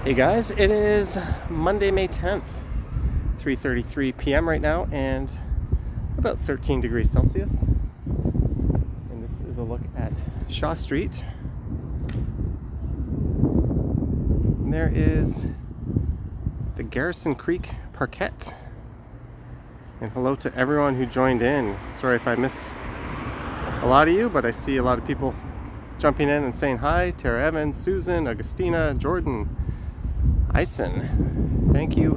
Hey guys, it is Monday, May 10th, 3:33 p.m. right now, and about 13 degrees Celsius. And this is a look at Shaw Street. And there is the Garrison Creek Parquet. And hello to everyone who joined in. Sorry if I missed a lot of you, but I see a lot of people jumping in and saying hi. Tara Evans, Susan, Augustina, Jordan, Ison. Thank you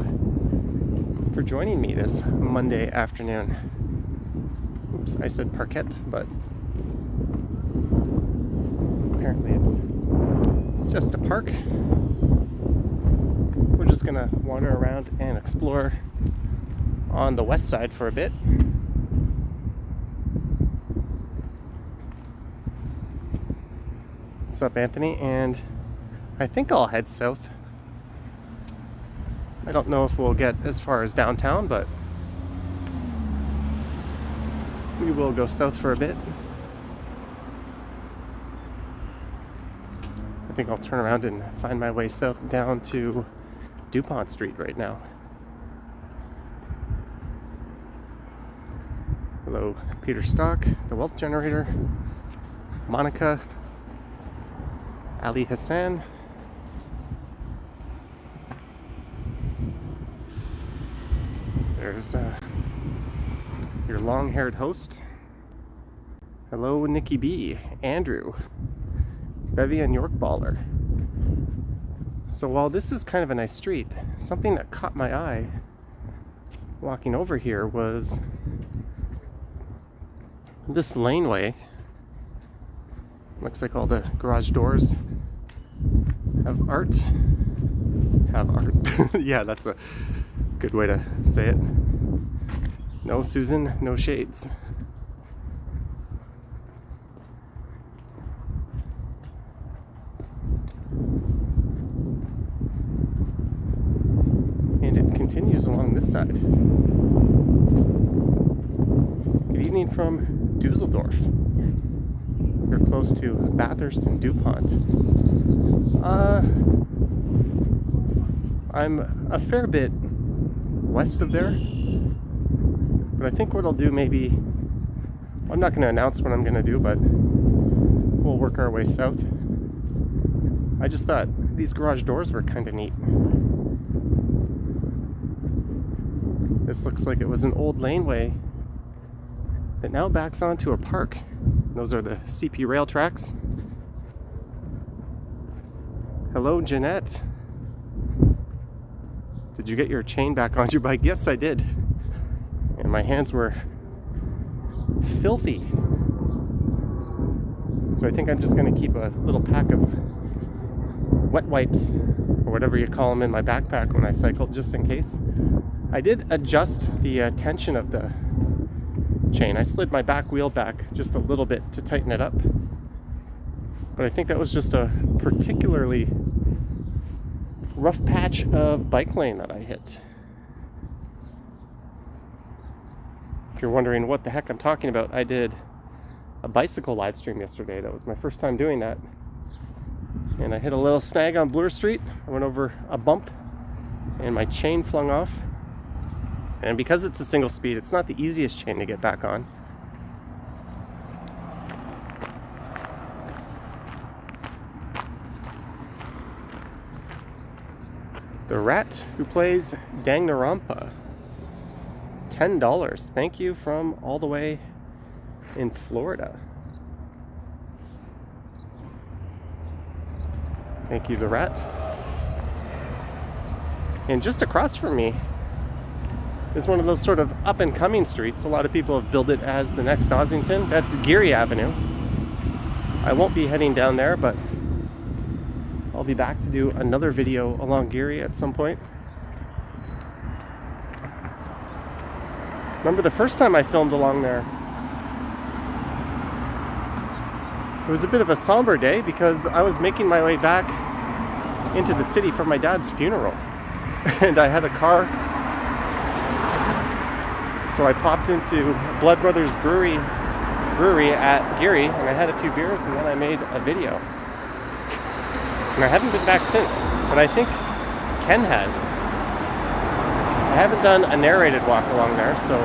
for joining me this Monday afternoon. Oops, I said parquet, but apparently it's just a park. We're just gonna wander around and explore on the west side for a bit. What's up, Anthony? And I think I'll head south. I don't know if we'll get as far as downtown, but we will go south for a bit. I think I'll turn around and find my way south down to DuPont Street right now. Hello, Peter Stock, the Wealth Generator, Monica, Ali Hassan. There's your long-haired host. Hello, Nikki B, Andrew, Bevy, and York Baller. So while this is kind of a nice street, something that caught my eye walking over here was this laneway. Looks like all the garage doors have art. Yeah, that's a good way to say it. No, Susan, no shades. And it continues along this side. Good evening from Dusseldorf. We're close to Bathurst and DuPont. I'm a fair bit west of there, but I think what I'll do maybe, I'm not going to announce what I'm going to do, but we'll work our way south. I just thought these garage doors were kind of neat. This looks like it was an old laneway that now backs onto a park. Those are the CP rail tracks. Hello, Jeanette. Did you get your chain back on your bike? Yes, I did. And my hands were filthy. So I think I'm just going to keep a little pack of wet wipes, or whatever you call them, in my backpack when I cycle, just in case. I did adjust the tension of the chain. I slid my back wheel back just a little bit to tighten it up. But I think that was just a particularly rough patch of bike lane that I hit. If you're wondering what the heck I'm talking about, I did a bicycle live stream yesterday. That was my first time doing that. And I hit a little snag on Bloor Street. I went over a bump and my chain flung off. And because it's a single speed, it's not the easiest chain to get back on. The Rat Who Plays Danganronpa. $10. Thank you from all the way in Florida. Thank you, The Rat. And just across from me is one of those sort of up-and-coming streets. A lot of people have billed it as the next Ossington. That's Geary Avenue. I won't be heading down there, but I'll be back to do another video along Geary at some point. Remember the first time I filmed along there? It was a bit of a somber day because I was making my way back into the city for my dad's funeral. And I had a car, so I popped into Blood Brothers Brewery at Geary, and I had a few beers, and then I made a video. And I haven't been back since. But I think Ken has. I haven't done a narrated walk along there, so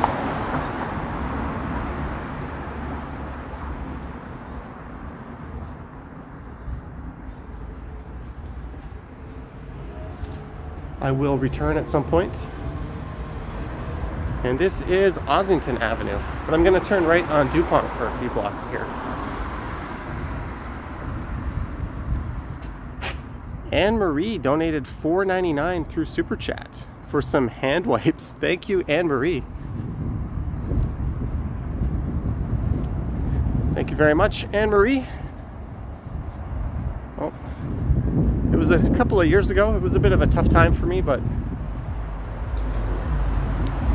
I will return at some point. And this is Ossington Avenue, but I'm going to turn right on DuPont for a few blocks here. Anne-Marie donated $4.99 through Super Chat for some hand wipes. Thank you, Anne-Marie. Thank you very much, Anne-Marie. Oh, it was a couple of years ago. It was a bit of a tough time for me, but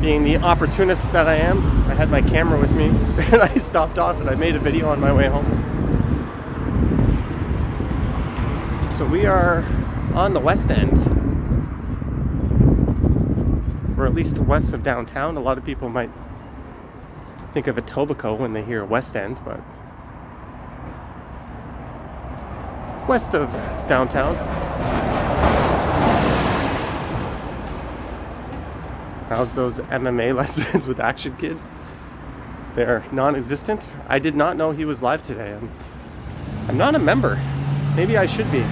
being the opportunist that I am, I had my camera with me and I stopped off and I made a video on my way home. So we are on the West End, or at least west of downtown. A lot of people might think of Etobicoke when they hear West End, but west of downtown. How's those MMA lessons with Action Kid? They're non-existent. I did not know he was live today. I'm not a member. Maybe I should be.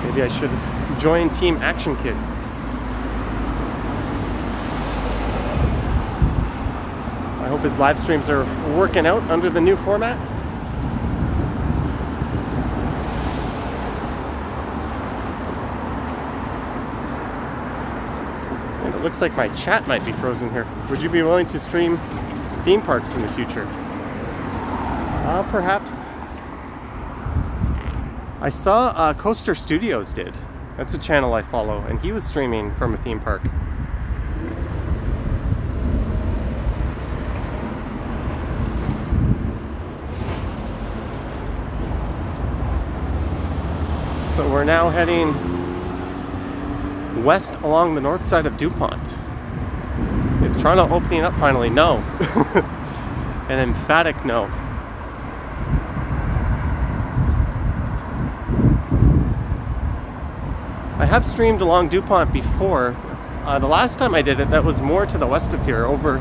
Maybe I should join Team Action Kid. I hope his live streams are working out under the new format. And it looks like my chat might be frozen here. Would you be willing to stream theme parks in the future? Perhaps. I saw Coaster Studios did. That's a channel I follow, and he was streaming from a theme park. So we're now heading west along the north side of DuPont. Is Toronto opening up finally? No. An emphatic no. I have streamed along DuPont before. The last time I did it, that was more to the west of here, over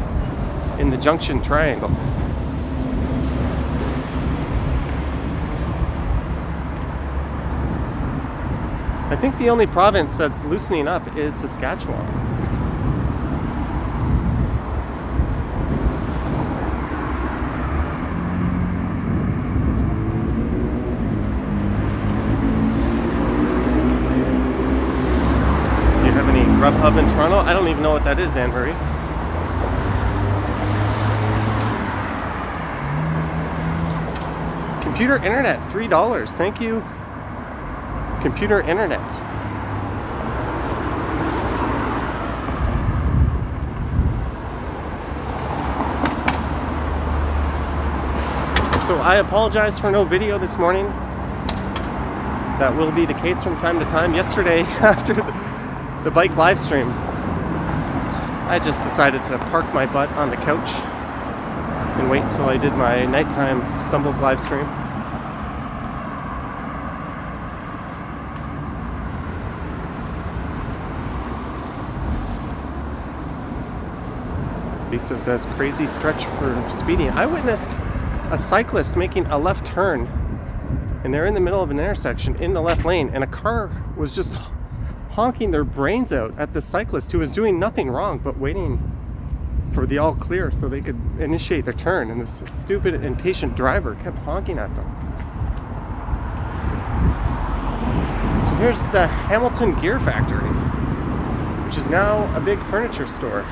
in the Junction Triangle. I think the only province that's loosening up is Saskatchewan. Grubhub in Toronto? I don't even know what that is, Anne-Marie. Computer Internet, $3. Thank you, Computer Internet. So I apologize for no video this morning. That will be the case from time to time. Yesterday, after the bike live stream, I just decided to park my butt on the couch and wait until I did my nighttime Stumbles live stream. Lisa says, crazy stretch for speeding. I witnessed a cyclist making a left turn, and they're in the middle of an intersection in the left lane, and a car was just honking their brains out at the cyclist who was doing nothing wrong but waiting for the all clear so they could initiate their turn, and this stupid impatient driver kept honking at them. So here's the Hamilton Gear Factory, which is now a big furniture store.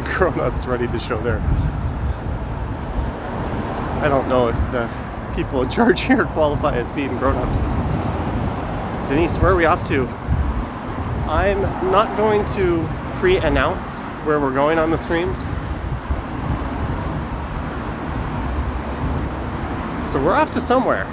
Grown-ups ready to show their... I don't know if the people in charge here qualify as being grown-ups. Denise, where are we off to? I'm not going to pre-announce where we're going on the streams. So we're off to somewhere.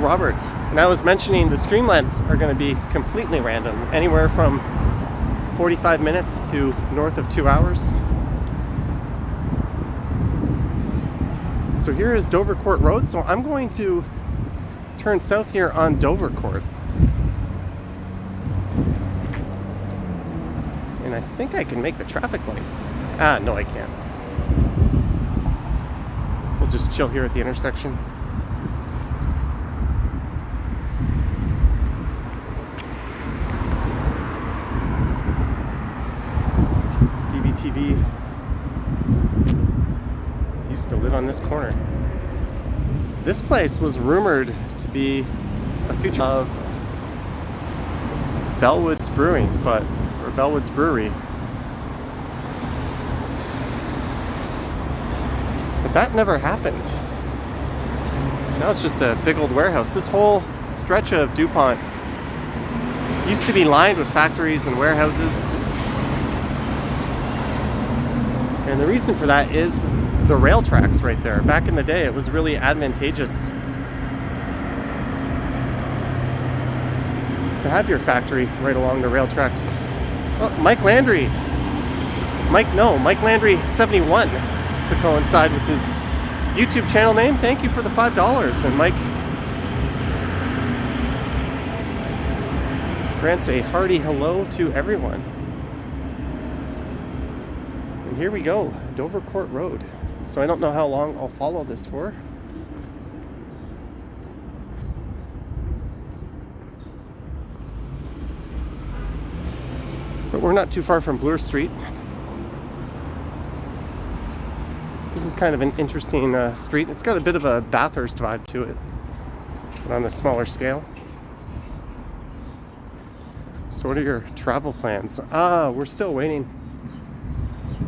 Robert. And I was mentioning the stream lengths are going to be completely random, anywhere from 45 minutes to north of 2 hours. So here is Dovercourt Road. So I'm going to turn south here on Dovercourt. And I think I can make the traffic light. Ah, no, I can't. We'll just chill here at the intersection. Stevie TV used to live on this corner. This place was rumored to be a future of Bellwood's Brewing, or Bellwood's Brewery. But that never happened. Now it's just a big old warehouse. This whole stretch of DuPont used to be lined with factories and warehouses. And the reason for that is the rail tracks right there. Back in the day, it was really advantageous to have your factory right along the rail tracks. Oh, Mike Landry. Mike Landry 71 to coincide with his YouTube channel name. Thank you for the $5. And Mike grants a hearty hello to everyone. And here we go, Dovercourt Road. So I don't know how long I'll follow this for. But we're not too far from Bloor Street. This is kind of an interesting street. It's got a bit of a Bathurst vibe to it, but on a smaller scale. So what are your travel plans? We're still waiting.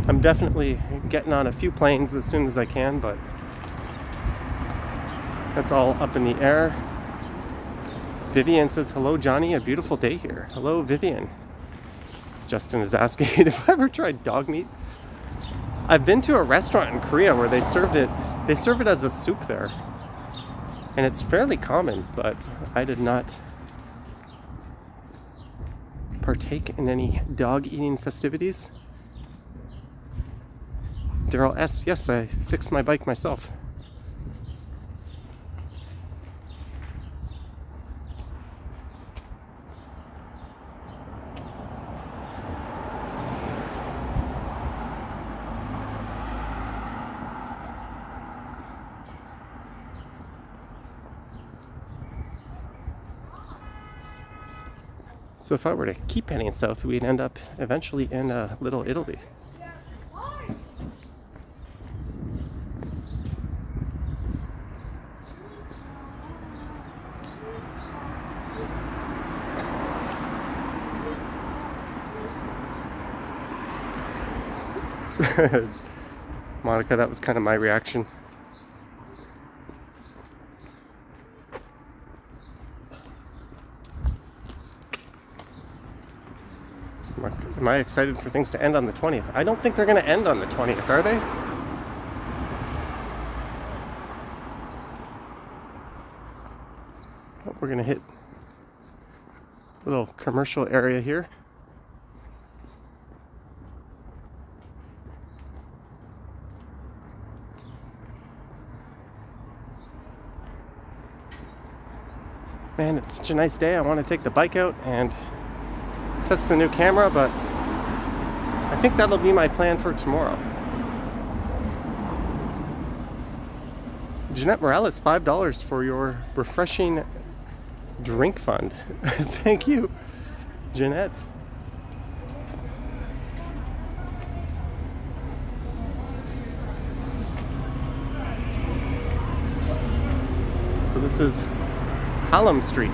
I'm definitely getting on a few planes as soon as I can, but that's all up in the air. Vivian says, hello Johnny, a beautiful day here. Hello Vivian. Justin is asking if I ever tried dog meat. I've been to a restaurant in Korea where they serve it as a soup there. And it's fairly common, but I did not partake in any dog eating festivities. Daryl S, yes, I fixed my bike myself. So if I were to keep heading south, we'd end up eventually in Little Italy. Monica, that was kind of my reaction. Am I excited for things to end on the 20th? I don't think they're going to end on the 20th, are they? Oh, we're going to hit a little commercial area here. Man, it's such a nice day. I want to take the bike out and test the new camera, but I think that'll be my plan for tomorrow. Jeanette Morales, $5 for your refreshing drink fund. Thank you, Jeanette. So this is Hallam Street.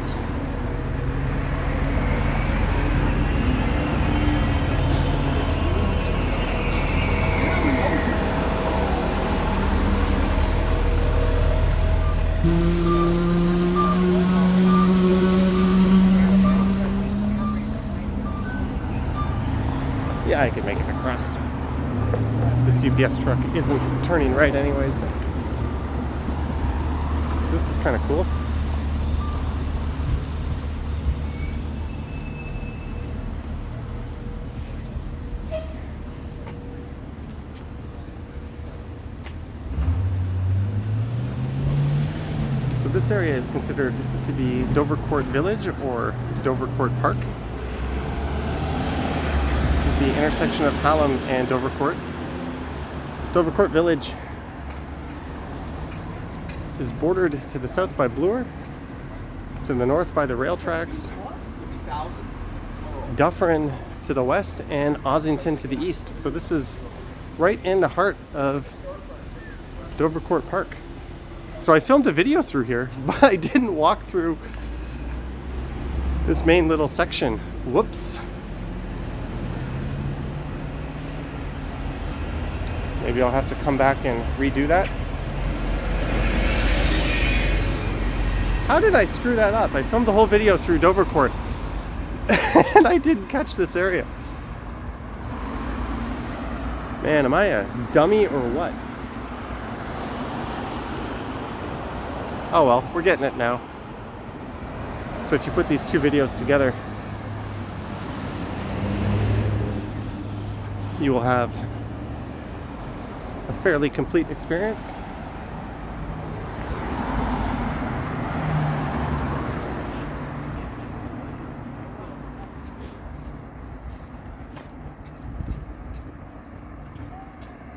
Yeah, I could make it across. This UPS truck isn't turning right anyways. So this is kind of cool. So this area is considered to be Dovercourt Village or Dovercourt Park. This is the intersection of Hallam and Dovercourt. Dovercourt Village is bordered to the south by Bloor, to the north by the rail tracks, Dufferin to the west, and Ossington to the east. So this is right in the heart of Dovercourt Park. So I filmed a video through here, but I didn't walk through this main little section. Whoops. Maybe I'll have to come back and redo that. How did I screw that up? I filmed the whole video through Dovercourt and I didn't catch this area. Man, am I a dummy or what? Oh well, we're getting it now. So if you put these two videos together, you will have a fairly complete experience.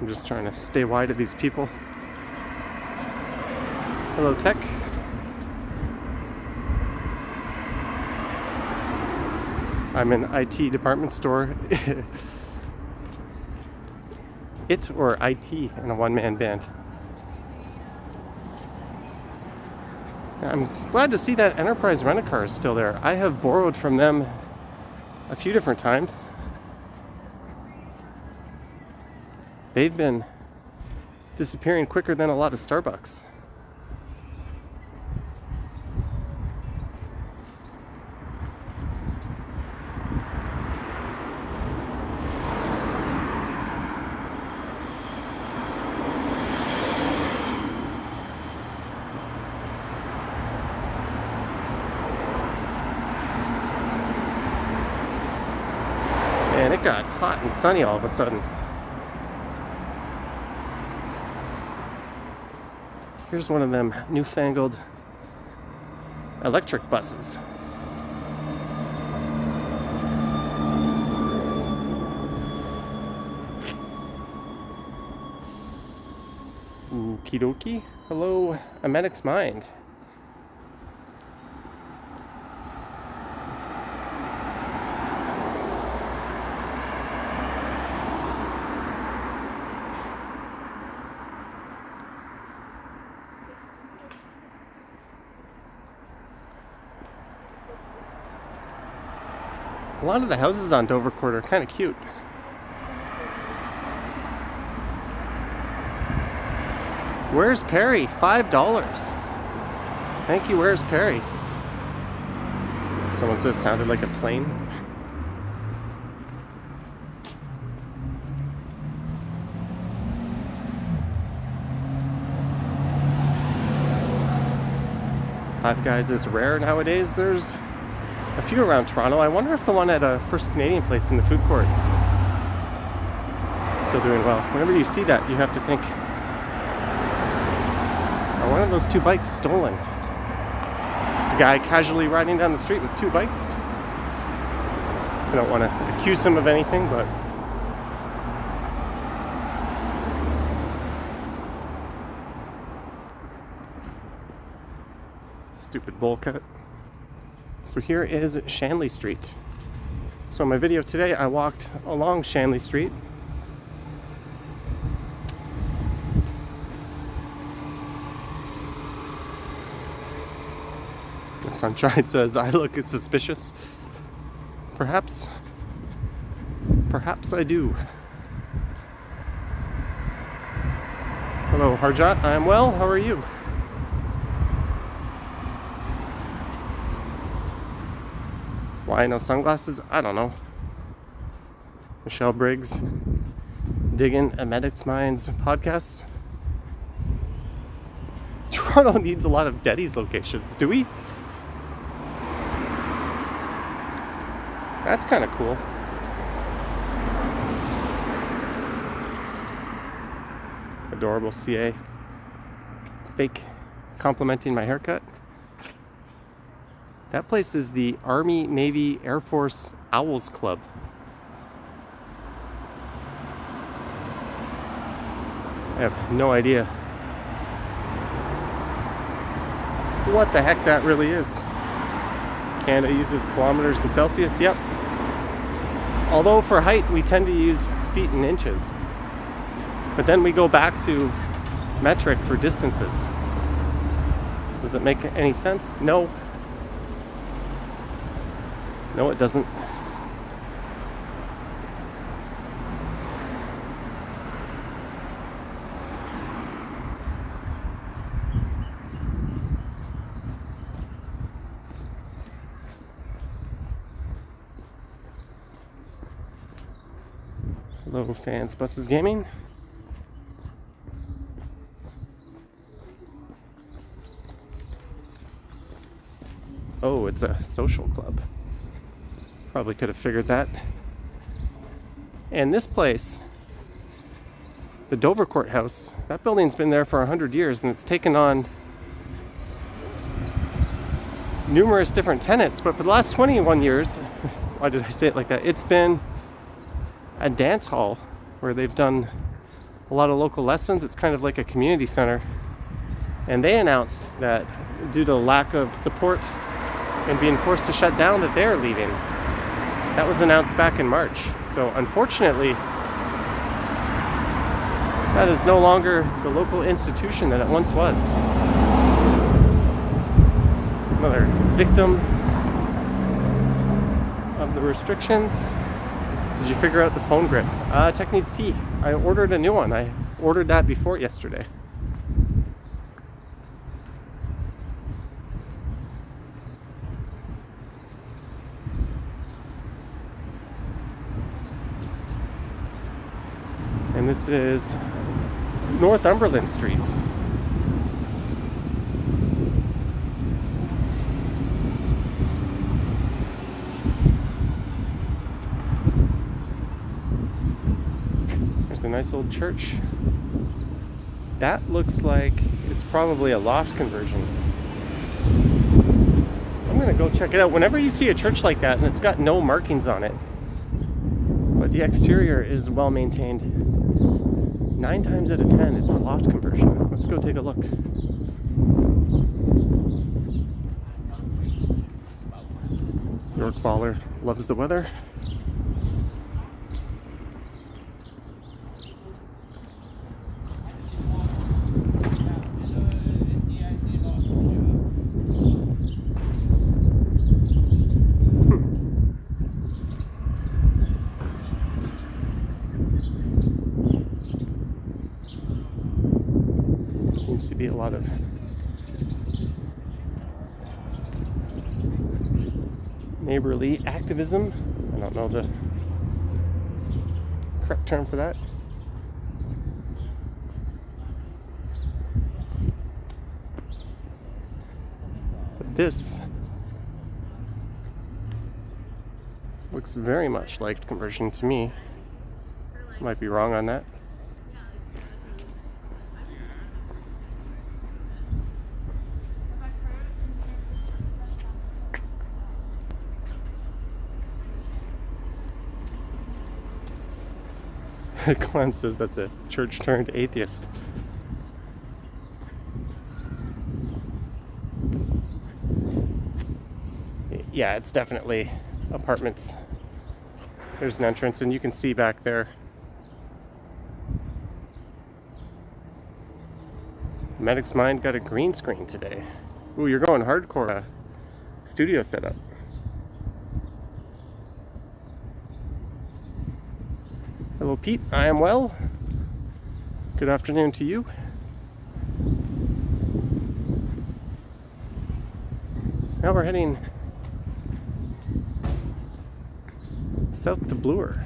I'm just trying to stay wide of these people. Hello, Tech. I'm an IT department store. It or IT in a one-man band. I'm glad to see that Enterprise Rent-A-Car is still there. I have borrowed from them a few different times. They've been disappearing quicker than a lot of Starbucks. And it got hot and sunny all of a sudden. Here's one of them newfangled electric buses. Okie dokie. Hello, Amedic's Mind. A lot of the houses on Dovercourt are kind of cute. Where's Perry? $5. Thank you, where's Perry? Someone said it sounded like a plane. Five Guys is rare nowadays. There's a few around Toronto. I wonder if the one at First Canadian Place in the food court is still doing well. Whenever you see that, you have to think, are one of those two bikes stolen? Just a guy casually riding down the street with two bikes. I don't want to accuse him of anything, but stupid bowl cut. So here is Shanley Street. So in my video today, I walked along Shanley Street. The sunshine says I look suspicious. Perhaps I do. Hello, Harjat. I am well. How are you? Why no sunglasses? I don't know. Michelle Briggs digging Amedic's Minds podcasts. Toronto needs a lot of Deddy's locations, do we? That's kind of cool. Adorable CA. Fake complimenting my haircut. That place is the Army, Navy, Air Force Owls Club. I have no idea what the heck that really is. Canada uses kilometers and Celsius, yep. Although for height we tend to use feet and inches. But then we go back to metric for distances. Does it make any sense? No. No, it doesn't. Hello, Fans Buses Gaming. Oh, it's a social club. Probably could have figured that. And this place, the Dovercourt House, that building's been there for 100 years and it's taken on numerous different tenants. But for the last 21 years, why did I say it like that? It's been a dance hall where they've done a lot of local lessons. It's kind of like a community center. And they announced that due to lack of support and being forced to shut down, that they're leaving. That was announced back in March. So unfortunately, that is no longer the local institution that it once was. Another victim of the restrictions. Did you figure out the phone grip? Tech needs tea. I ordered a new one. I ordered that before yesterday. And this is Northumberland Street. There's a nice old church. That looks like it's probably a loft conversion. I'm gonna go check it out. Whenever you see a church like that and it's got no markings on it, but the exterior is well maintained, 9 times out of 10 it's a loft conversion. Let's go take a look. York Baller loves the weather. Seems to be a lot of neighborly activism. I don't know the correct term for that. But this looks very much like conversion to me. Might be wrong on that. Glenn says that's a church turned atheist. Yeah, it's definitely apartments. There's an entrance and you can see back there. Medic's Mind got a green screen today. Ooh, you're going hardcore. Studio setup. Hello Pete, I am well. Good afternoon to you. Now we're heading south to Bloor.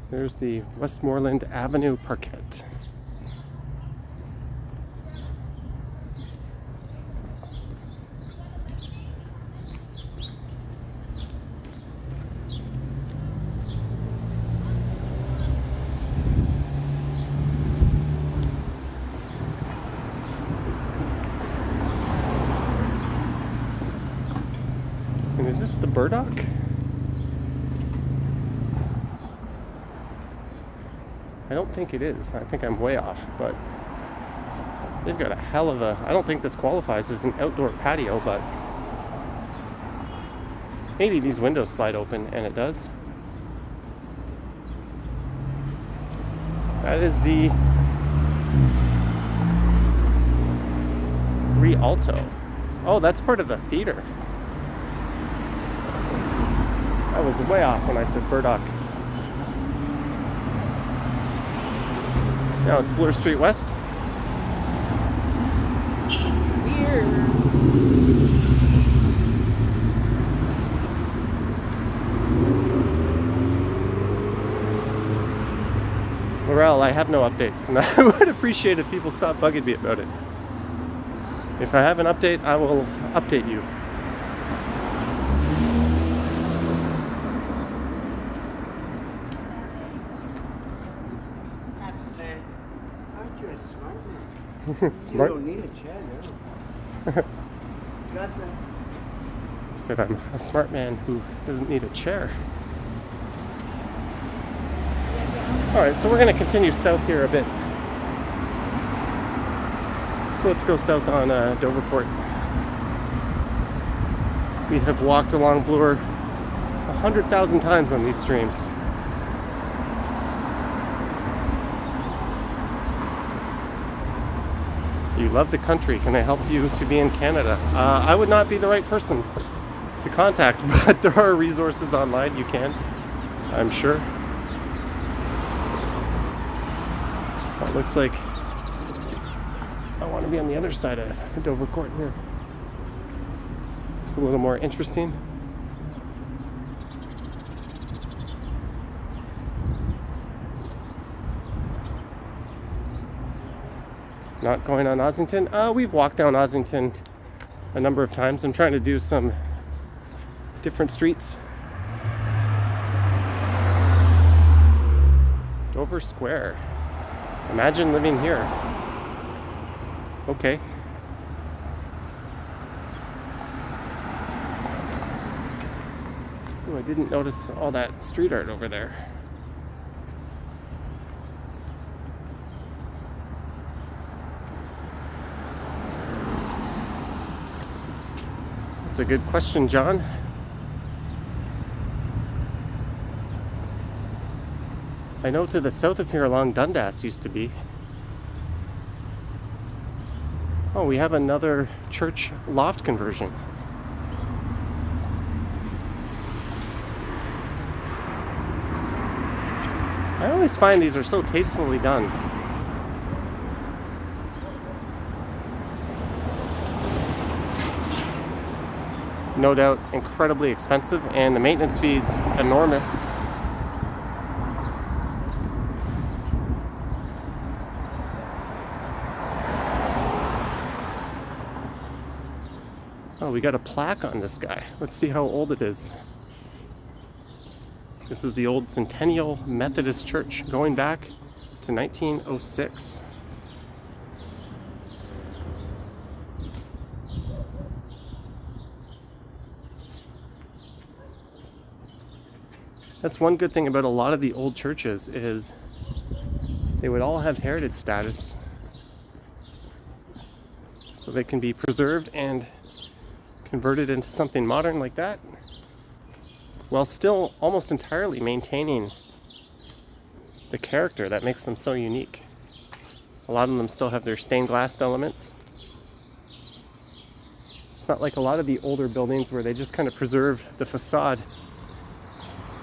There's the Westmoreland Avenue Parkette. Is this the burdock? I don't think it is. I think I'm way off, but they've got a hell of a... I don't think this qualifies as an outdoor patio, but maybe these windows slide open, and it does. That is the Rialto. Oh, that's part of the theater. I was way off when I said burdock. Now it's Bloor Street West. Weird. Morale, I have no updates, and I would appreciate if people stop bugging me about it. If I have an update, I will update you. Aren't you a smart man? Smart? You don't need a chair now. Got that? I said I'm a smart man who doesn't need a chair. Alright, so we're going to continue south here a bit. So let's go south on Dovercourt. We have walked along Bloor 100,000 times on these streams. You love the country. Can I help you to be in Canada? I would not be the right person to contact, but there are resources online you can, I'm sure. It looks like I want to be on the other side of Dovercourt here. It's a little more interesting. Not going on Ossington. We've walked down Ossington a number of times. I'm trying to do some different streets. Dover Square. Imagine living here. Okay. Oh, I didn't notice all that street art over there. That's a good question, John. I know to the south of here along Dundas used to be. Oh, we have another church loft conversion. I always find these are so tastefully done. No doubt incredibly expensive, and the maintenance fees enormous. Oh, we got a plaque on this guy. Let's see how old it is. This is the old Centennial Methodist Church, going back to 1906. That's one good thing about a lot of the old churches is they would all have heritage status. So they can be preserved and converted into something modern like that, while still almost entirely maintaining the character that makes them so unique. A lot of them still have their stained glass elements. It's not like a lot of the older buildings where they just kind of preserve the facade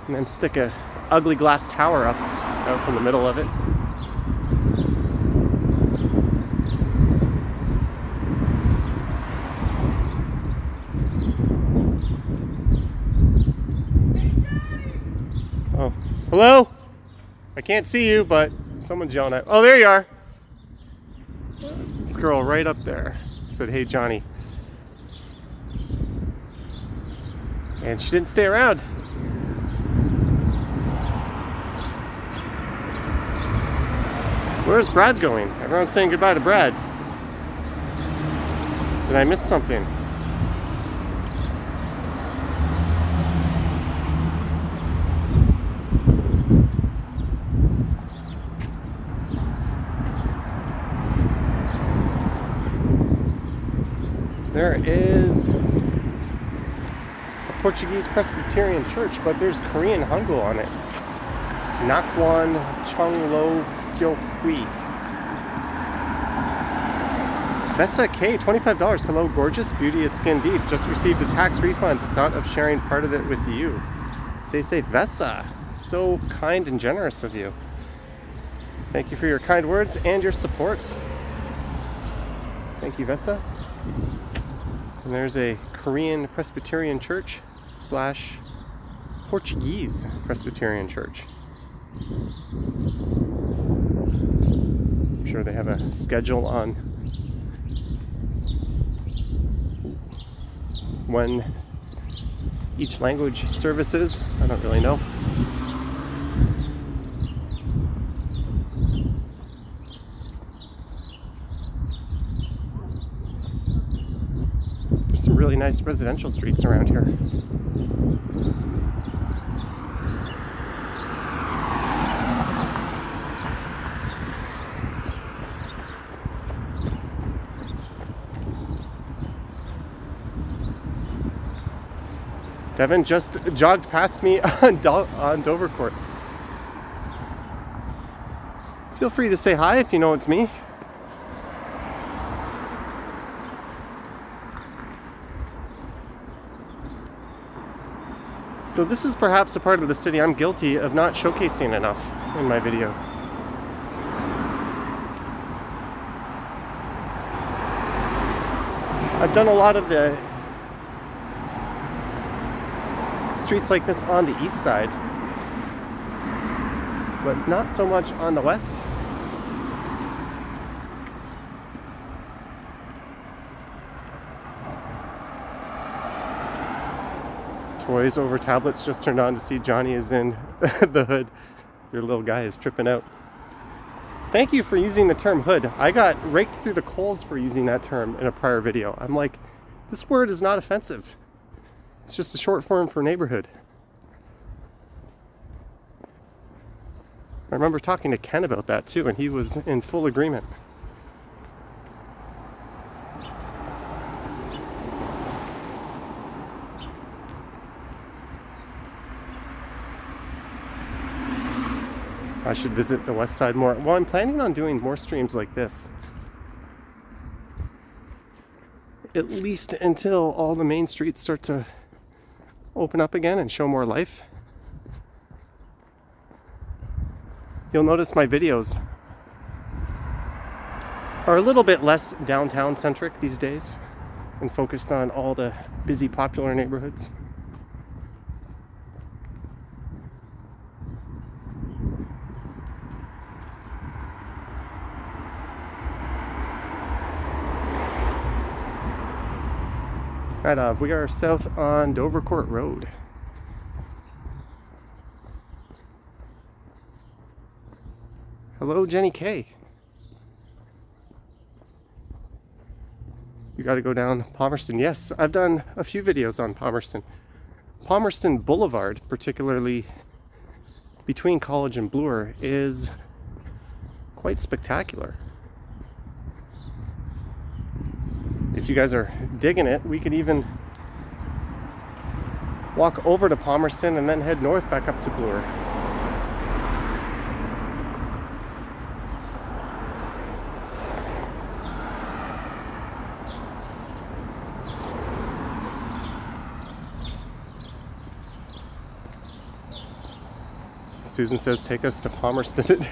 and then stick a ugly glass tower up out from the middle of it. Oh, hello? I can't see you, but someone's yelling at... Oh, there you are. This girl right up there said, "Hey, Johnny." And she didn't stay around. Where's Brad going? Everyone's saying goodbye to Brad. Did I miss something? There is a Portuguese Presbyterian church, but there's Korean Hangul on it. Nakwan Chonglo Gyohui. Vesa K, $25. Hello, gorgeous. Beauty is skin deep. Just received a tax refund. Thought of sharing part of it with you. Stay safe, Vesa. So kind and generous of you. Thank you for your kind words and your support. Thank you, Vesa. And there's a Korean Presbyterian church / Portuguese Presbyterian church. I'm sure they have a schedule on when each language service is. I don't really know. There's some really nice residential streets around here. Devin just jogged past me on Dovercourt. Feel free to say hi if you know it's me. So this is perhaps a part of the city I'm guilty of not showcasing enough in my videos. I've done a lot of the streets like this on the east side, but not so much on the west. Toys over tablets just turned on to see Johnny is in the hood. Your little guy is tripping out. Thank you for using the term hood. I got raked through the coals for using that term in a prior video. I'm like, this word is not offensive. It's just a short form for neighborhood. I remember talking to Ken about that too, and he was in full agreement. I should visit the west side more. Well, I'm planning on doing more streams like this. At least until all the main streets start to open up again and show more life. You'll notice my videos are a little bit less downtown centric these days and focused on all the busy popular neighborhoods. Right, we are south on Dovercourt Road. Hello, Jenny K. You gotta go down Palmerston. Yes, I've done a few videos on Palmerston. Palmerston Boulevard, particularly between College and Bloor, is quite spectacular. If you guys are digging it, we could even walk over to Palmerston and then head north back up to Bloor. Susan says, take us to Palmerston.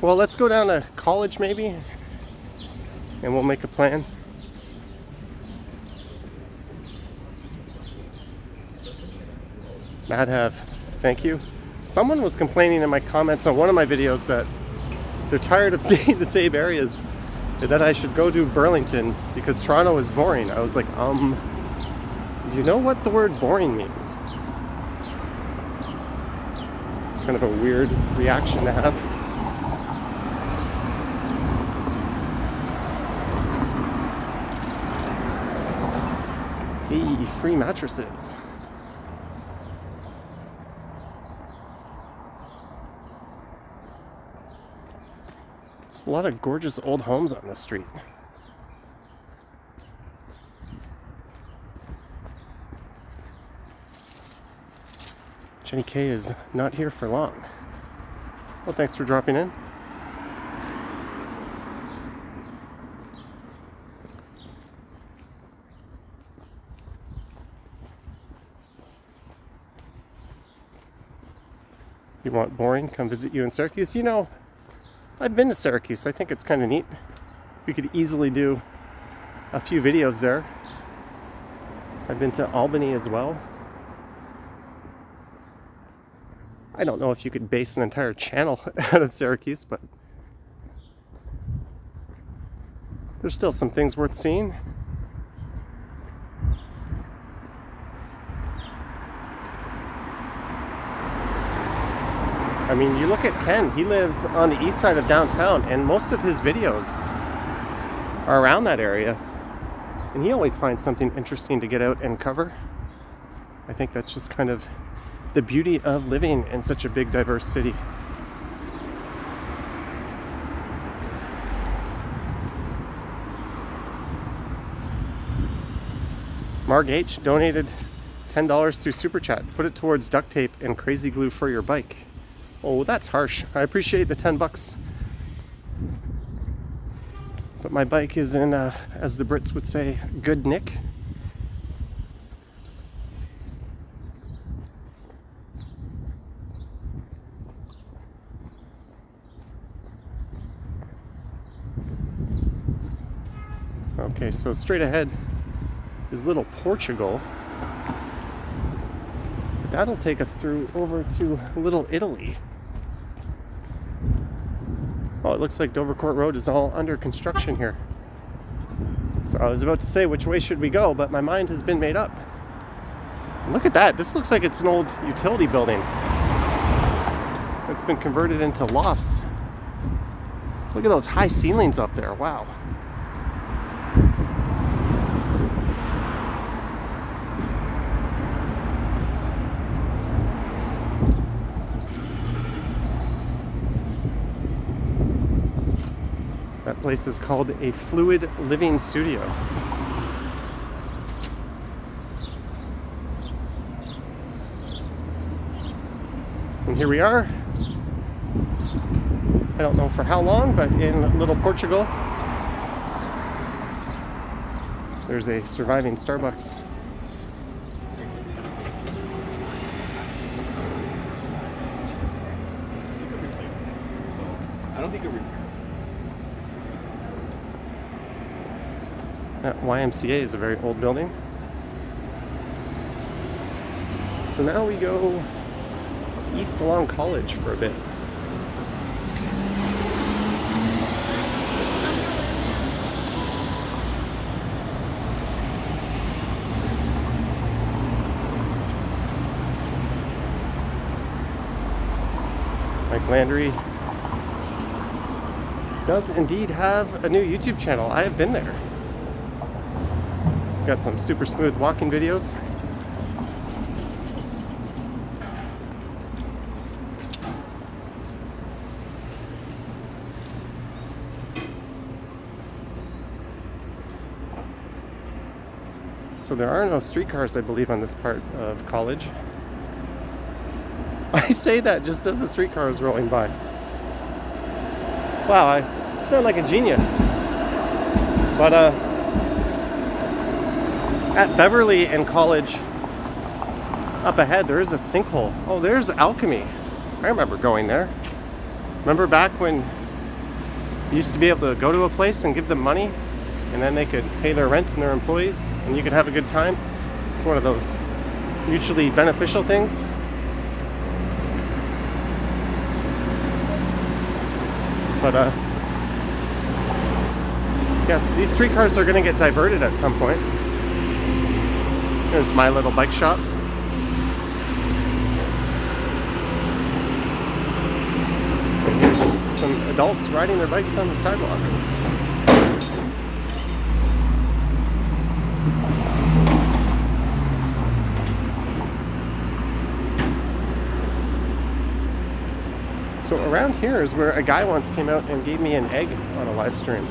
Well, let's go down to College maybe, and we'll make a plan. Madhav, thank you. Someone was complaining in my comments on one of my videos that they're tired of seeing the same areas, and that I should go to Burlington because Toronto is boring. I was like, do you know what the word boring means? It's kind of a weird reaction to have. Hey, free mattresses. There's a lot of gorgeous old homes on this street. Jenny K is not here for long. Well, thanks for dropping in. You want boring? Come visit you in Syracuse? You know, I've been to Syracuse. I think it's kind of neat. We could easily do a few videos there. I've been to Albany as well. I don't know if you could base an entire channel out of Syracuse, but there's still some things worth seeing. I mean, you look at Ken, he lives on the east side of downtown, and most of his videos are around that area. And he always finds something interesting to get out and cover. I think that's just kind of the beauty of living in such a big, diverse city. Marg H donated $10 through Super Chat. Put it towards duct tape and crazy glue for your bike. Oh, that's harsh. I appreciate the 10 bucks. But my bike is in, as the Brits would say, good nick. Okay, so straight ahead is Little Portugal. That'll take us through over to Little Italy. Oh, it looks like Dovercourt Road is all under construction here. So I was about to say, which way should we go? But my mind has been made up. Look at that. This looks like it's an old utility building. It's been converted into lofts. Look at those high ceilings up there. Wow. That place is called a Fluid Living Studio. And here we are. I don't know for how long, but in Little Portugal. There's a surviving Starbucks. I don't think it would. That YMCA is a very old building. So now we go east along College for a bit. Mike Landry does indeed have a new YouTube channel. I have been there. It's got some super smooth walking videos. So there are no streetcars, I believe, on this part of College. I say that just as the streetcar is rolling by. Wow, I sound like a genius. But at Beverly and College, up ahead, there is a sinkhole. Oh, there's Alchemy. I remember going there. Remember back when you used to be able to go to a place and give them money, and then they could pay their rent and their employees, and you could have a good time? It's one of those mutually beneficial things. But, yes, these streetcars are going to get diverted at some point. There's my little bike shop. And here's some adults riding their bikes on the sidewalk. So around here is where a guy once came out and gave me an egg on a live stream.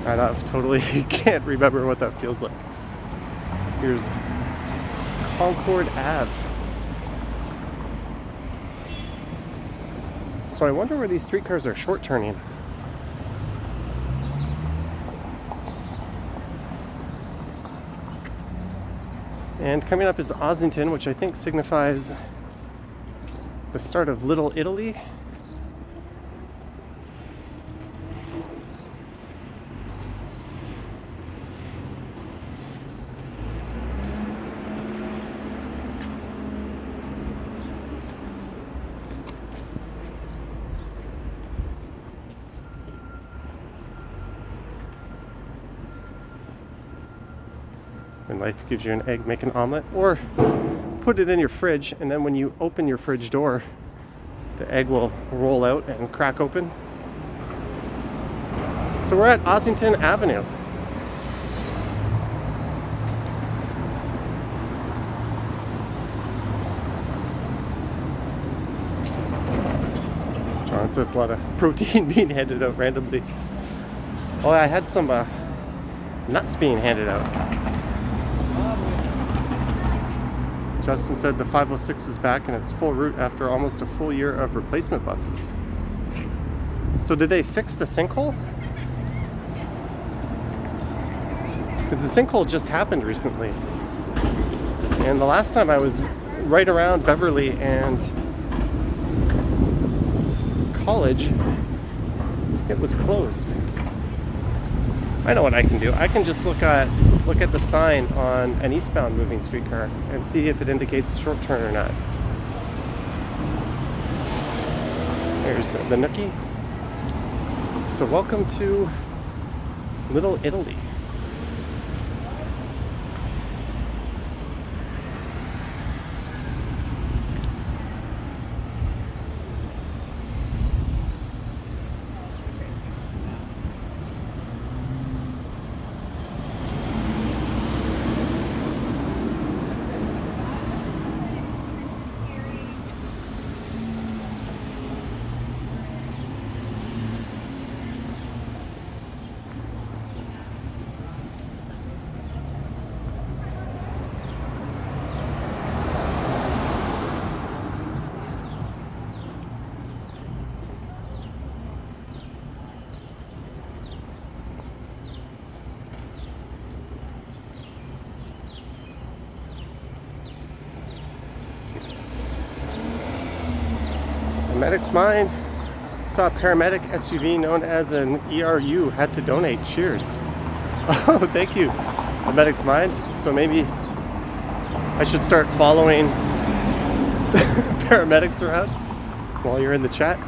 kind of totally can't remember what that feels like. Here's Concord Ave. So I wonder where these streetcars are short turning. And coming up is Ossington, which I think signifies the start of Little Italy. And life gives you an egg, make an omelet, or put it in your fridge, and then when you open your fridge door, the egg will roll out and crack open. So we're at Ossington Avenue. John says a lot of protein being handed out randomly. Oh, I had some nuts being handed out. Justin said the 506 is back and it's full route after almost a full year of replacement buses. So did they fix the sinkhole? Because the sinkhole just happened recently. And the last time I was right around Beverly and College, it was closed. I know what I can do. I can just look at the sign on an eastbound moving streetcar and see if it indicates short turn or not. There's the nookie. So welcome to Little Italy. Medic's Mind. Saw a paramedic SUV known as an ERU had to donate. Cheers. Oh, thank you. The Medic's Mind. So maybe I should start following paramedics around while you're in the chat.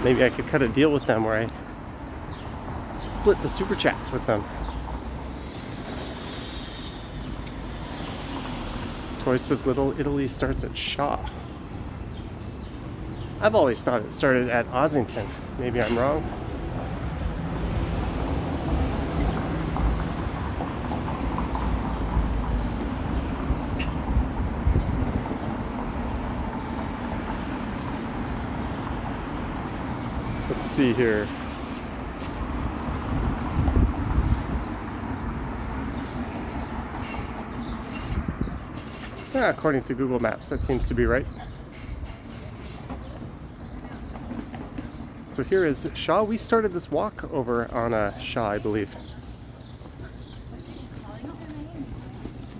Maybe I could cut a deal with them where I split the super chats with them. Troy says Little Italy starts at Shaw. I've always thought it started at Ossington. Maybe I'm wrong. Let's see here. Yeah, according to Google Maps, that seems to be right. So here is Shaw. We started this walk over on Shaw, I believe.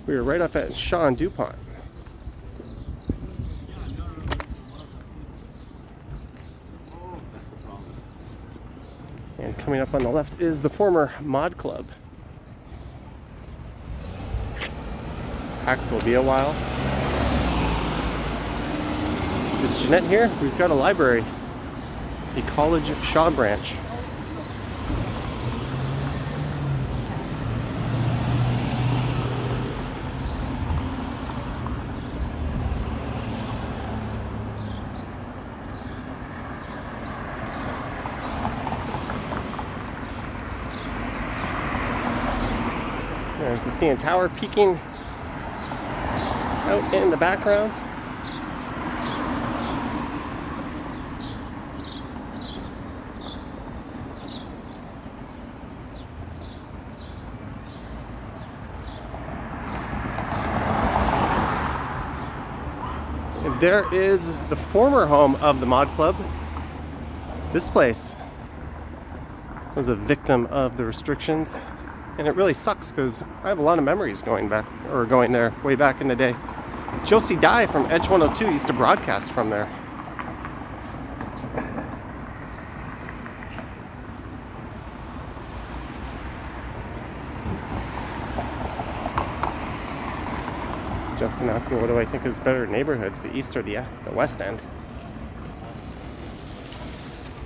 We were right up at Shaw and DuPont. And coming up on the left is the former Mod Club. Packed will be a while. Is Jeanette here? We've got a library. The College Shaw branch. There's the CN Tower peeking out in the background. there is the former home of the mod club. This place was a victim of the restrictions, and it really sucks because I have a lot of memories going there way back in the day. Josie Dye from Edge 102 used to broadcast from there. Justin asking, what do I think is better neighborhoods, the east or the west end?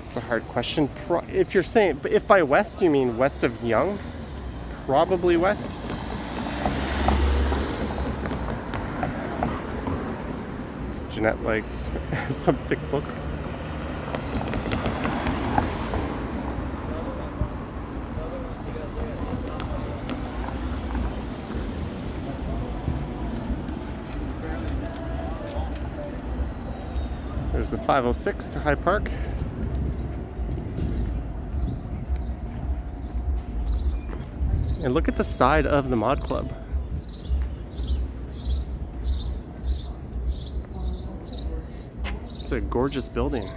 It's a hard question. If you're saying, if by west you mean west of Yonge, probably west. Jeanette likes some thick books. There's the 506 to High Park. And look at the side of the mod club. It's a gorgeous building.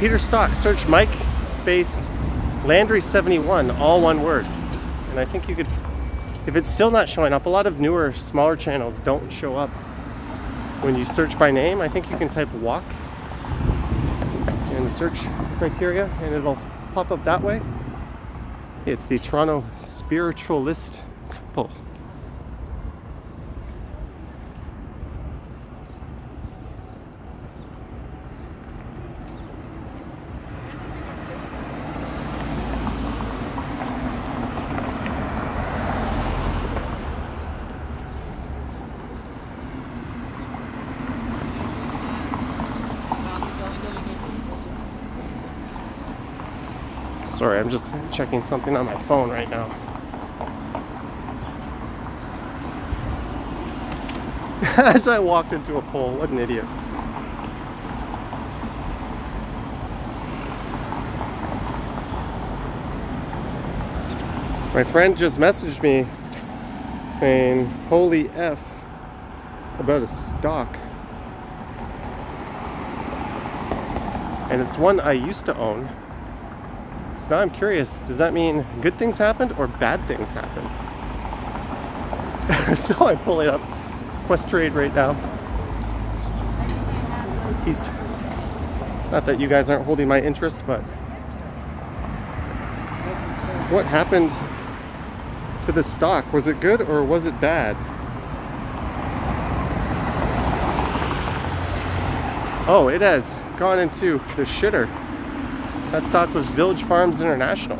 Peter Stock, search Mike space Landry 71, all one word. And I think you could, if it's still not showing up, a lot of newer, smaller channels don't show up when you search by name. I think you can type walk in the search criteria and it'll pop up that way. It's the Toronto Spiritualist Temple. Sorry, I'm just checking something on my phone right now. As I walked into a pole, what an idiot. My friend just messaged me saying, holy F, about a stock. And it's one I used to own. So now I'm curious, does that mean good things happened or bad things happened? So I'm pulling up Quest Trade right now. He's, not that you guys aren't holding my interest, but what happened to the stock? Was it good or was it bad? Oh, it has gone into the shitter. That stock was Village Farms International.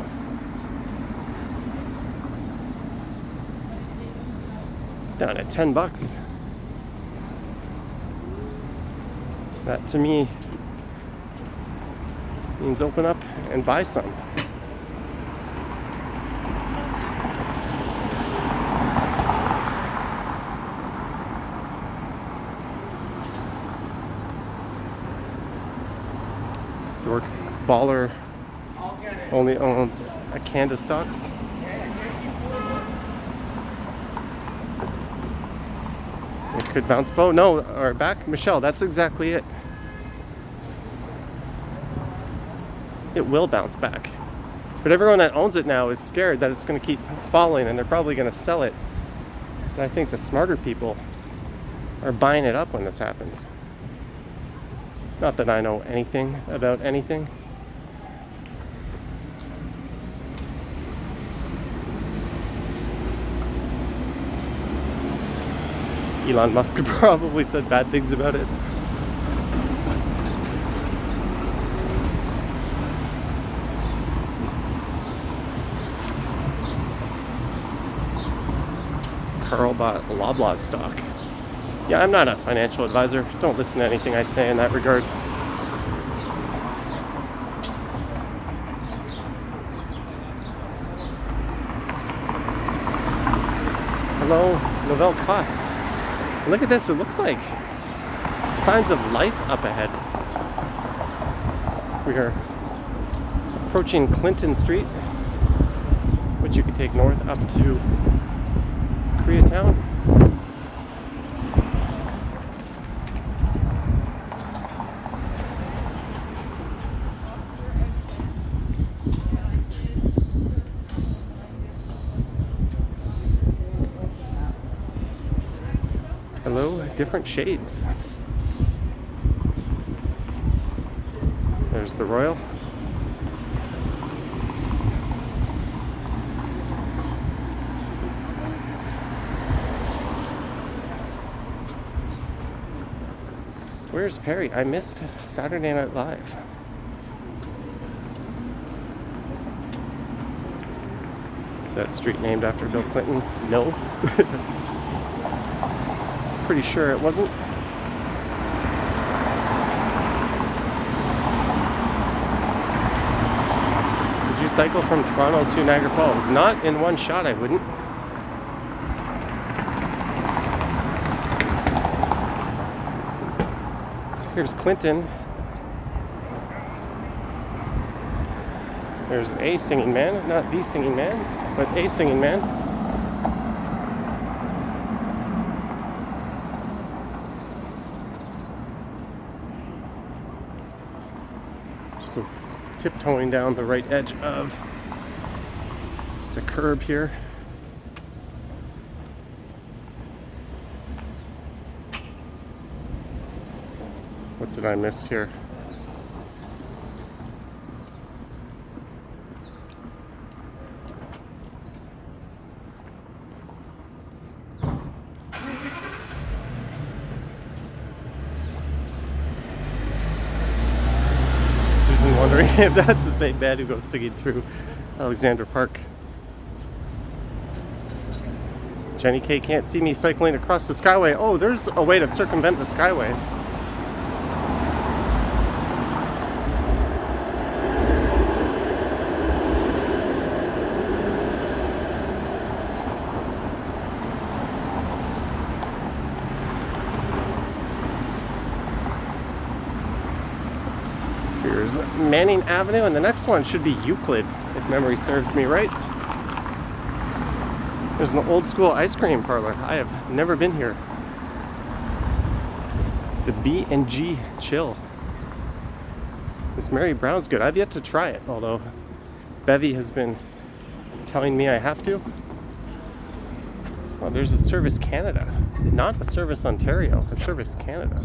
It's down at $10. That to me means open up and buy some. York Baller only owns a can of stocks. It could bounce. Oh no, or back. Michelle, that's exactly it. It will bounce back. But everyone that owns it now is scared that it's going to keep falling and they're probably going to sell it. And I think the smarter people are buying it up when this happens. Not that I know anything about anything. Elon Musk probably said bad things about it. Carl bought Loblaw stock. Yeah, I'm not a financial advisor. Don't listen to anything I say in that regard. Hello, Nouvelle Cosse. Look at this, it looks like signs of life up ahead. We are approaching Clinton Street, which you could take north up to Koreatown. Hello, different shades. There's the Royal. Where's Perry? I missed Saturday Night Live. Is that street named after Bill Clinton? No. Pretty sure it wasn't. Would you cycle from Toronto to Niagara Falls? Not in one shot, I wouldn't. So here's Clinton. There's a singing man, not the singing man, but a singing man. Tiptoeing down the right edge of the curb here. What did I miss here? Wondering if that's the same man who goes singing through Alexander Park. Jenny K can't see me cycling across the Skyway. Oh, there's a way to circumvent the Skyway. Here's Manning Avenue, and the next one should be Euclid, if memory serves me right. There's an old school ice cream parlor. I have never been here. The B&G Chill. This Mary Brown's good. I've yet to try it, although Bevy has been telling me I have to. Oh, there's a Service Canada. Not a Service Ontario, a Service Canada.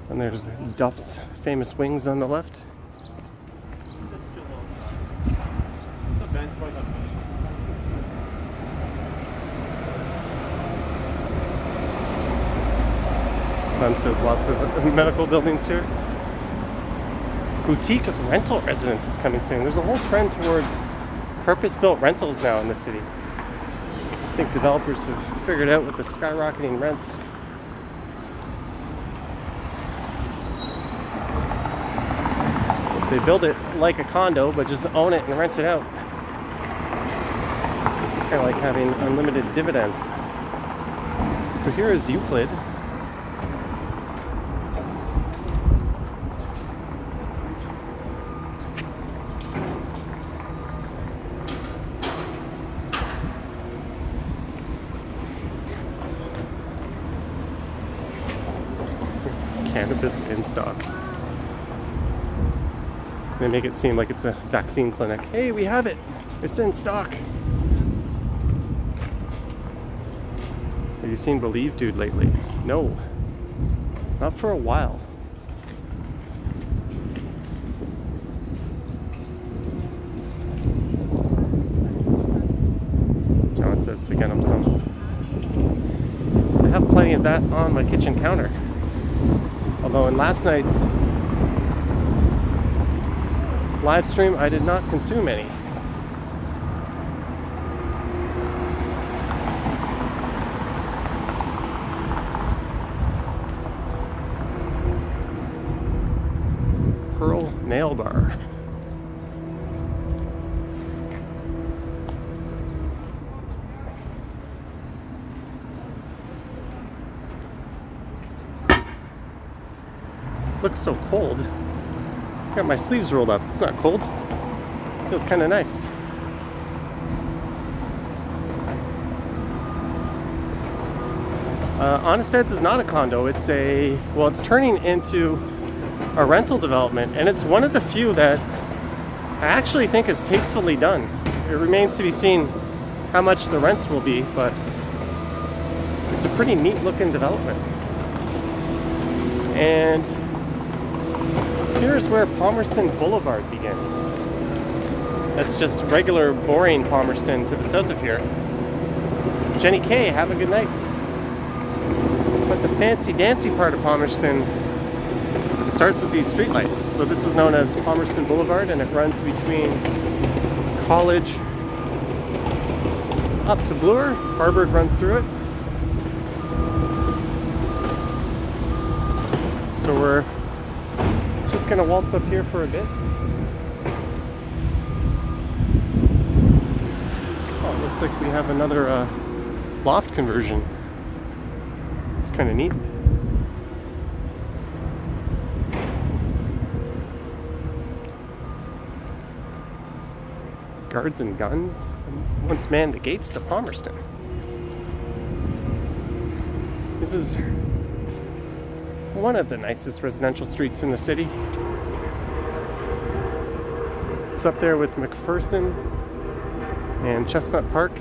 And there's Duff's Famous Wings on the left. Says lots of medical buildings here. Boutique rental residence is coming soon. There's a whole trend towards purpose-built rentals now in the city. I think developers have figured out with the skyrocketing rents. If they build it like a condo, but just own it and rent it out, it's kind of like having unlimited dividends. So here is Euclid. Cannabis in stock. They make it seem like it's a vaccine clinic. Hey, we have it. It's in stock. Have you seen Believe Dude lately? No. Not for a while. John says to get him some. I have plenty of that on my kitchen counter. Although in last night's live stream, I did not consume any. Pearl Nail Bar. Looks so cold. Got my sleeves rolled up. It's not cold. Feels kind of nice. Honested's is not a condo. It's it's turning into a rental development, and it's one of the few that I actually think is tastefully done. It remains to be seen how much the rents will be, but it's a pretty neat looking development. And here's where Palmerston Boulevard begins. That's just regular, boring Palmerston to the south of here. Jenny K, have a good night. But the fancy-dancy part of Palmerston starts with these streetlights. So this is known as Palmerston Boulevard, and it runs between College up to Bloor. Harburg runs through it. So we're just gonna waltz up here for a bit. Oh, it looks like we have another loft conversion. It's kind of neat. Guards and guns once manned the gates to Palmerston. This is one of the nicest residential streets in the city. It's up there with McPherson and Chestnut Park.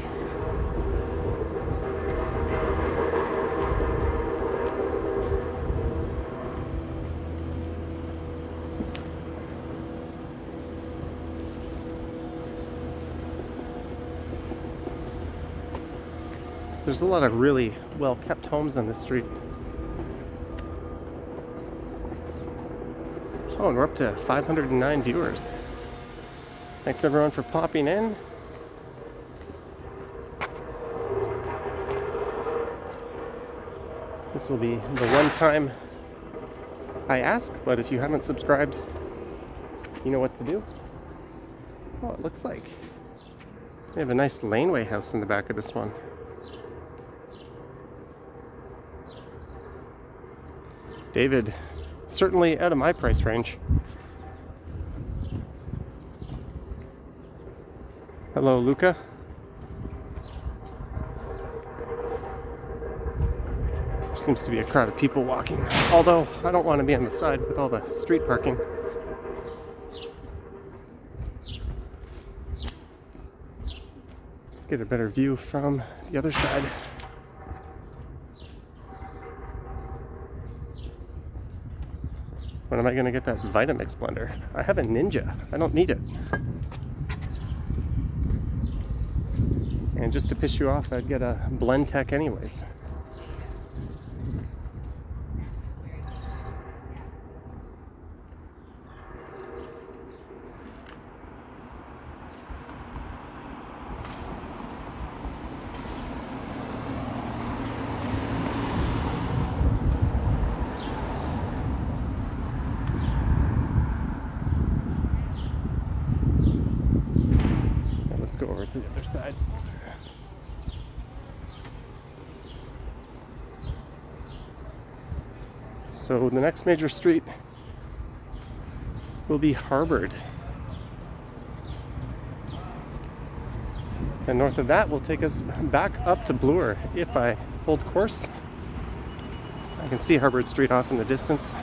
There's a lot of really well-kept homes on this street. Oh, and we're up to 509 viewers. Thanks everyone for popping in. This will be the one time I ask, but if you haven't subscribed, you know what to do. Oh, it looks like we have a nice laneway house in the back of this one. David, certainly out of my price range. Hello, Luca. There seems to be a crowd of people walking, although I don't want to be on the side with all the street parking. Get a better view from the other side. When am I going to get that Vitamix blender? I have a Ninja. I don't need it. And just to piss you off, I'd get a Blend Tech anyways. Go over to the other side. So the next major street will be Harbored. And north of that will take us back up to Bloor if I hold course. I can see Harbored Street off in the distance.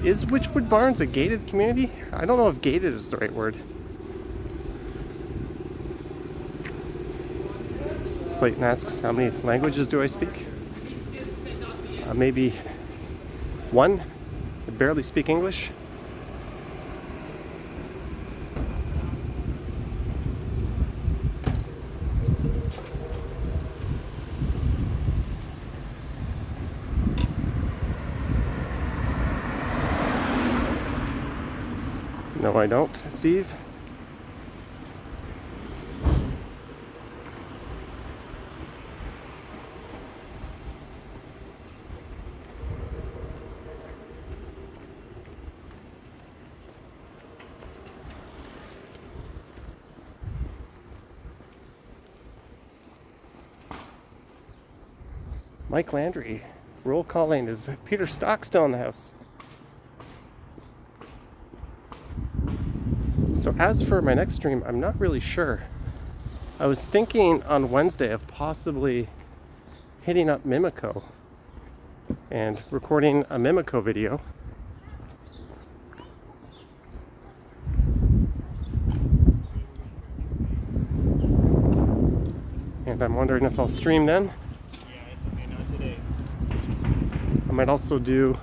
Is Witchwood Barns a gated community? I don't know if gated is the right word. Clayton asks, how many languages do I speak? Maybe one. I barely speak English. No, I don't, Steve. Mike Landry. Roll calling. Is Peter Stock still in the house? So as for my next stream, I'm not really sure. I was thinking on Wednesday of possibly hitting up Mimico and recording a Mimico video. And I'm wondering if I'll stream then. Yeah, it's okay, not today. I might also do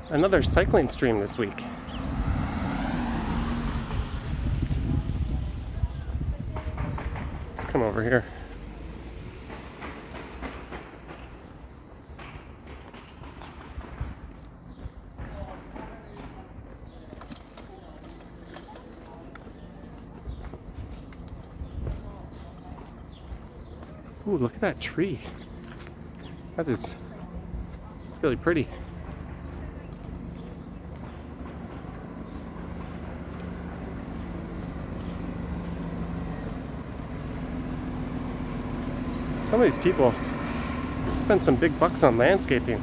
another cycling stream this week. Let's come over here. Ooh, look at that tree. That is really pretty. Some of these people spend some big bucks on landscaping.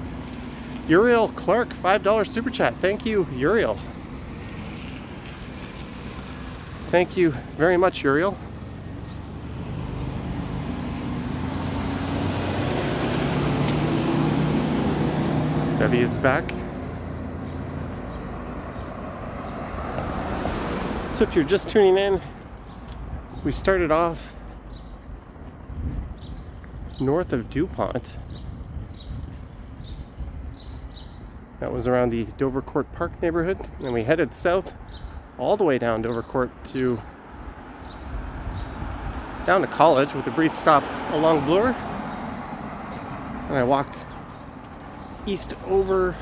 Uriel Clark, $5 super chat. Thank you, Uriel. Thank you very much, Uriel. Debbie is back. So if you're just tuning in, we started off north of DuPont. That was around the Dovercourt Park neighborhood. And we headed south all the way down Dovercourt down to college with a brief stop along Bloor. And I walked east over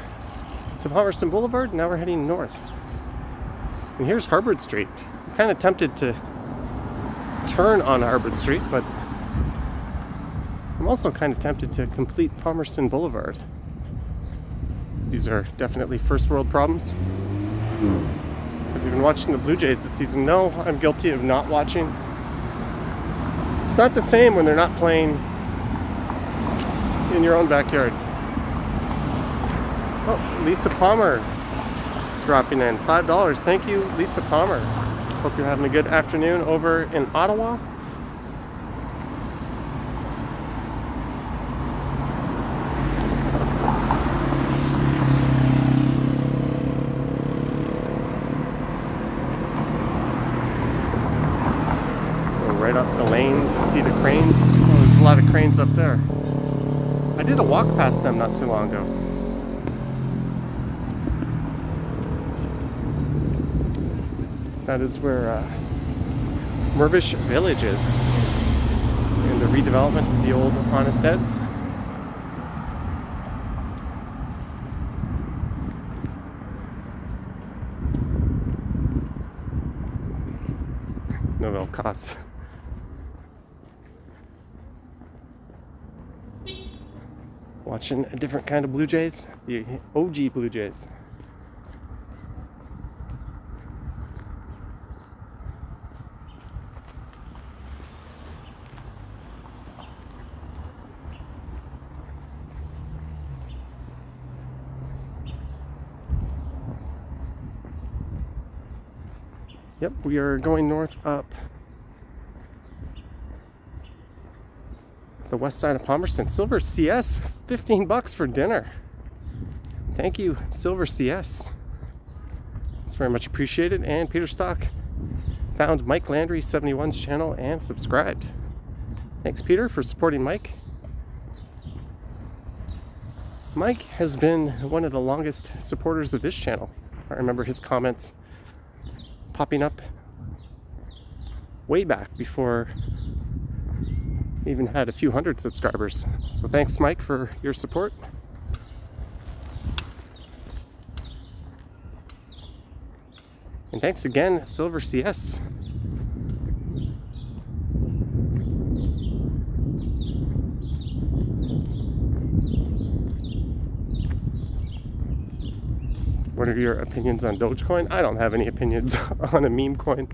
to Palmerston Boulevard. Now we're heading north. And here's Harvard Street. I'm kind of tempted to turn on Harvard Street, but I'm also kind of tempted to complete Palmerston Boulevard. These are definitely first world problems. Have you been watching the Blue Jays this season? No, I'm guilty of not watching. It's not the same when they're not playing in your own backyard. Oh, Lisa Palmer dropping in. $5. Thank you, Lisa Palmer. Hope you're having a good afternoon over in Ottawa. Go right up the lane to see the cranes. Oh, there's a lot of cranes up there. I did a walk past them not too long ago. That is where Mervish Village is, and the redevelopment of the old Honest Ed's. Novell Cost. Watching a different kind of Blue Jays, the OG Blue Jays. Yep, we are going north up the west side of Palmerston. Silver CS, $15 for dinner. Thank you, Silver CS. It's very much appreciated. And Peter Stock found Mike Landry 71's channel and subscribed. Thanks, Peter, for supporting Mike. Mike has been one of the longest supporters of this channel. I remember his comments popping up way back before we even had a few hundred subscribers. So thanks, Mike, for your support. And thanks again, Silver CS. What are your opinions on Dogecoin? I don't have any opinions on a meme coin.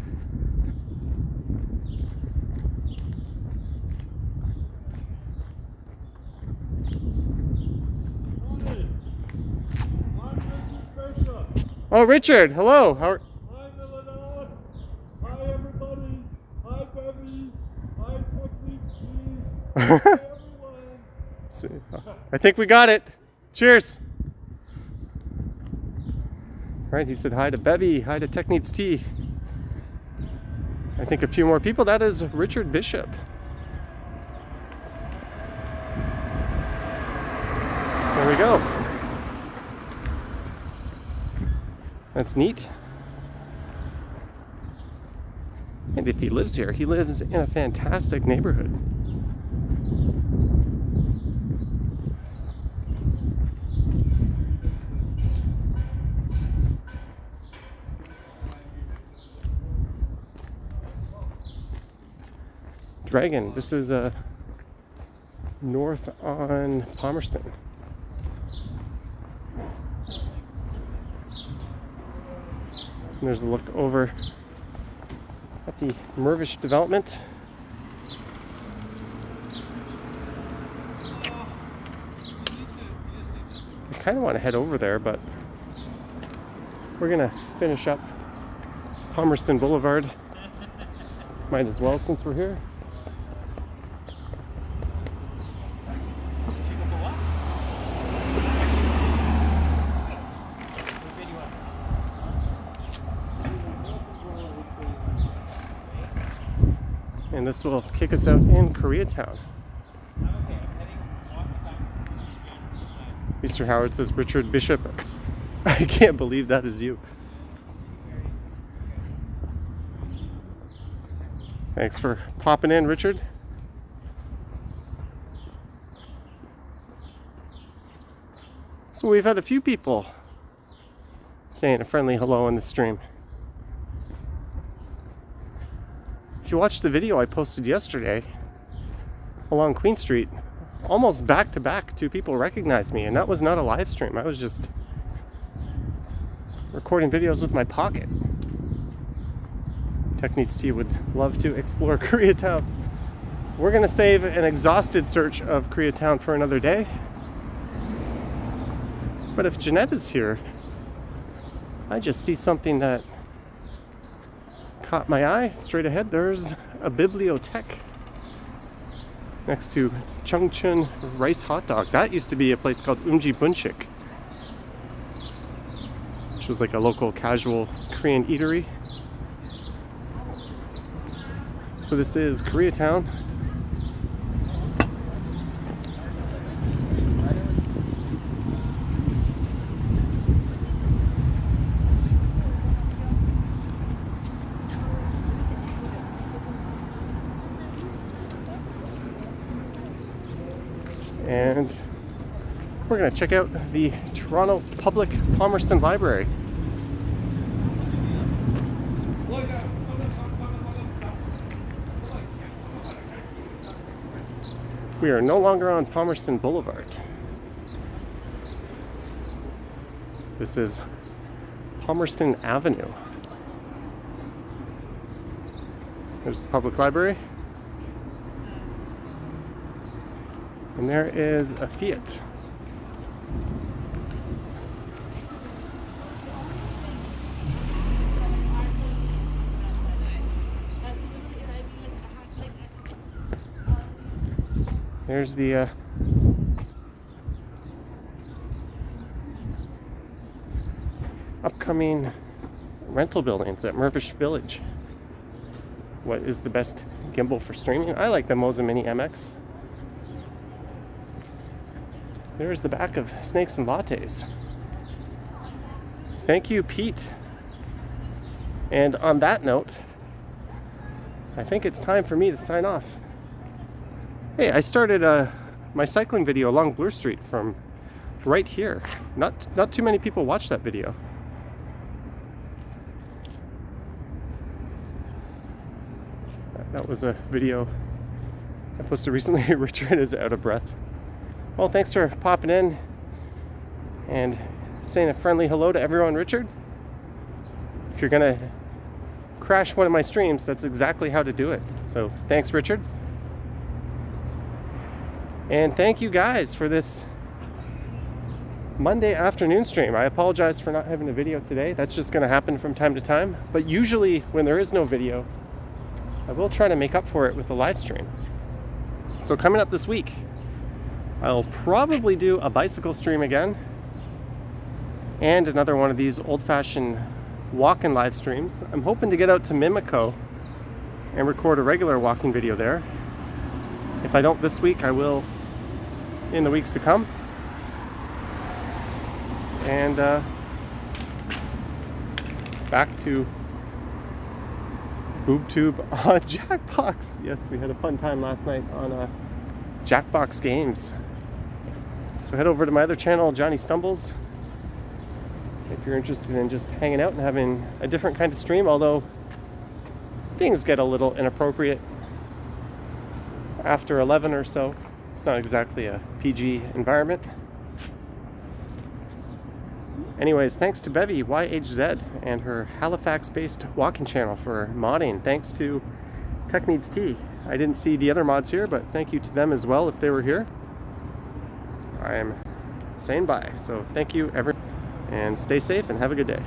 Oh, Richard, hello. How are... Hi, Melina. Hi, everybody. Hi, Bevy. Hi, Technique. Hi, everyone. I think we got it. Cheers. All right, he said hi to Bevy, hi to Techniques Tea. I think a few more people. That is Richard Bishop. There we go. That's neat. And if he lives here, he lives in a fantastic neighborhood. Dragon, this is north on Palmerston. And there's a look over at the Mervish development. I kind of want to head over there, but we're gonna finish up Palmerston Boulevard. Might as well since we're here. And this will kick us out in Koreatown. Mr. Howard says Richard Bishop. I can't believe that is you. Thanks for popping in, Richard. So we've had a few people saying a friendly hello on the stream. If you watched the video I posted yesterday along Queen Street, almost back to back, 2 people recognized me, and that was not a live stream. I was just recording videos with my pocket. Techniques Tea would love to explore Koreatown. We're gonna save an exhausted search of Koreatown for another day. But if Jeanette is here, I just see something that caught my eye. Straight ahead, there's a bibliothèque next to Chungcheon Rice Hot Dog. That used to be a place called Umji Bunchik, which was like a local casual Korean eatery. So this is Koreatown. And we're going to check out the Toronto Public Palmerston Library. We are no longer on Palmerston Boulevard. This is Palmerston Avenue. There's the public library. And there is a Fiat. There's the upcoming rental buildings at Mervish Village. What is the best gimbal for streaming? I like the Moza Mini MX. There's the back of Snakes and Lattes. Thank you, Pete. And on that note, I think it's time for me to sign off. Hey, I started my cycling video along Bloor Street from right here. Not too many people watched that video. That was a video I posted recently. Richard is out of breath. Well, thanks for popping in and saying a friendly hello to everyone, Richard. If you're gonna crash one of my streams, that's exactly how to do it. So thanks, Richard. And thank you guys for this Monday afternoon stream. I apologize for not having a video today. That's just going to happen from time to time. But usually when there is no video, I will try to make up for it with a live stream. So coming up this week, I'll probably do a bicycle stream again and another one of these old-fashioned walk-in live streams. I'm hoping to get out to Mimico and record a regular walking video there. If I don't this week, I will in the weeks to come. And back to BoobTube on Jackbox. Yes, we had a fun time last night on Jackbox games. So head over to my other channel, Johnny Stumbles, if you're interested in just hanging out and having a different kind of stream, although things get a little inappropriate after 11 or so. It's not exactly a PG environment. Anyways, thanks to Bevy YHZ and her Halifax-based walking channel for modding. Thanks to Tech Needs Tea. I didn't see the other mods here, but thank you to them as well if they were here. I am saying bye. So thank you, everyone, and stay safe and have a good day.